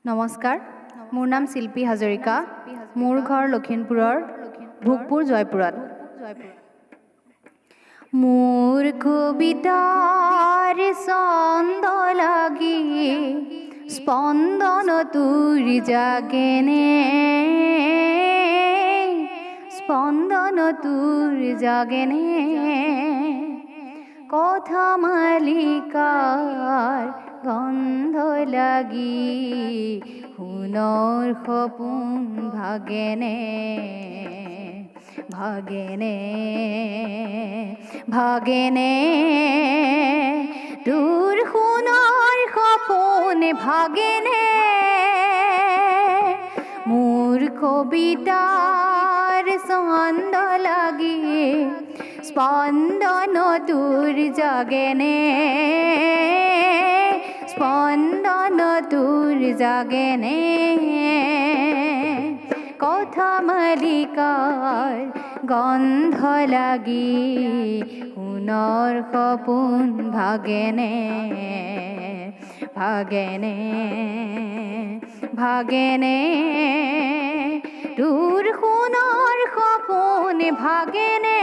নমস্কাৰ, মোৰ নাম শিল্পী হাজৰিকা। মোৰ ঘৰ লখিমপুৰৰ ভোগপুৰ জয়পুৰত। মোৰ কবিতাৰ ছন্দ লাগি স্পন্দন তোৰ জাগেনে, স্পন্দন তোৰ জাগেনে, কথা মালিকাৰ গন্ধ লাগি সোণৰ সপোন ভাগেনে, ভাগেনে, ভাগেনে, তোৰ সোণৰ সপোন ভাগেনে। মোৰ কবিতাৰ ছন্দ লাগি স্পন্দন তোৰ জাগেনে, স্পন্দন তোৰ জাগেনে, কথা মালিকাৰ গন্ধ লাগি সোণৰ সপোন ভাগেনে, ভাগেনে, ভাগেনে, তোৰ সোণৰ সপোন ভাগেনে।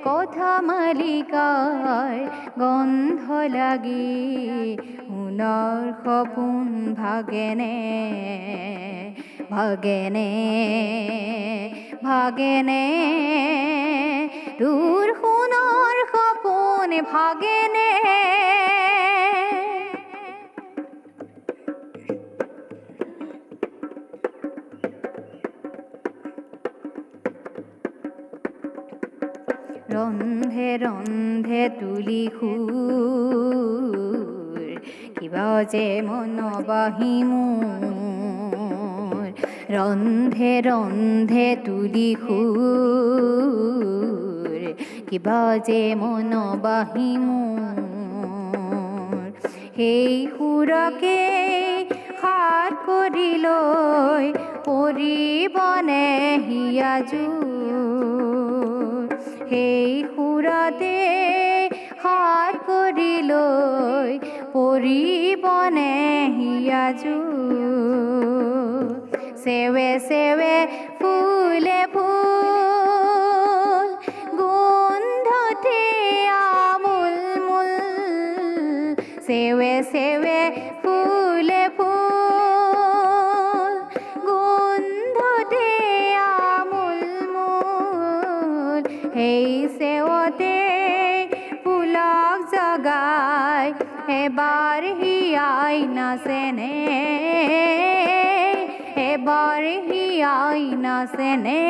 কথা মালিকাৰ গন্ধ লাগি সোণৰ সপোন ভাগেনে, ভাগেনে, ভাগেনে, তোৰ সোণৰ সপোন ভাগেনে। ৰন্ধে ৰন্ধে তুলি সুৰ, কিবা যে মন বাহি মোৰ। ৰন্ধে ৰন্ধে তুলি সুৰ, কিবা যে মন বাহি মোৰ। সেই সুৰকে হাত কৰি লৈ পৰিবনে হিয়াজোৰ। সেই সুৰতে হাত কৰি লৈ পৰিবনে হিয়াজোৰ। সেৱে সেৱে ফুলে ফুল, গোন্ধতে আমোল মোল। সেৱে সেৱে ফুলে ফুল, গোন্ধতে আমোল মোল। সেই সেৱতে ফুলক জগাই এবাৰ হিয়াই নাচেনে, এবাৰ হিয়াই নাচেনে,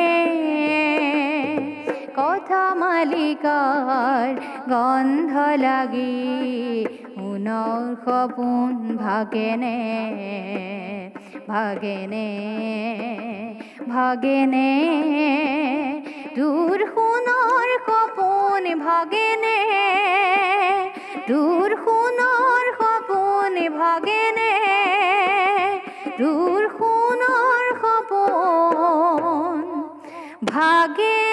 কথা মালিকাৰ গন্ধ লাগি সোণৰ সপোন ভাগেনে, ভাগেনে, ভাগেনে, তোৰ সোণৰ সপোন ভাগেনে, তোৰ সোণৰ সপোন ভাগেনে, তোৰ সোণৰ সপোন ভাগেনে।